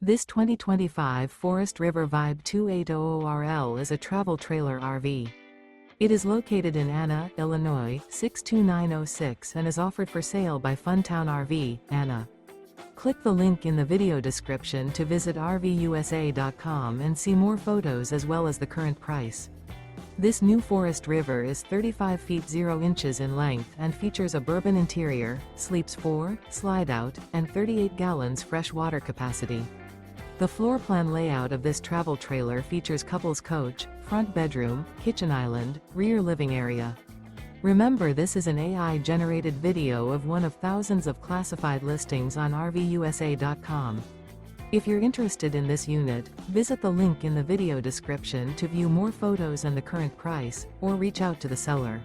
This 2025 Forest River Vibe 2800RL is a travel trailer RV. It is located in Anna, Illinois, 62906 and is offered for sale by Funtown RV, Anna. Click the link in the video description to visit RVUSA.com and see more photos as well as the current price. This new Forest River is 35 feet 0 inches in length and features a bourbon interior, sleeps 4, slide-out, and 38 gallons fresh water capacity. The floor plan layout of this travel trailer features couples coach, front bedroom, kitchen island, rear living area. Remember, this is an AI-generated video of one of thousands of classified listings on RVUSA.com. If you're interested in this unit, visit the link in the video description to view more photos and the current price, or reach out to the seller.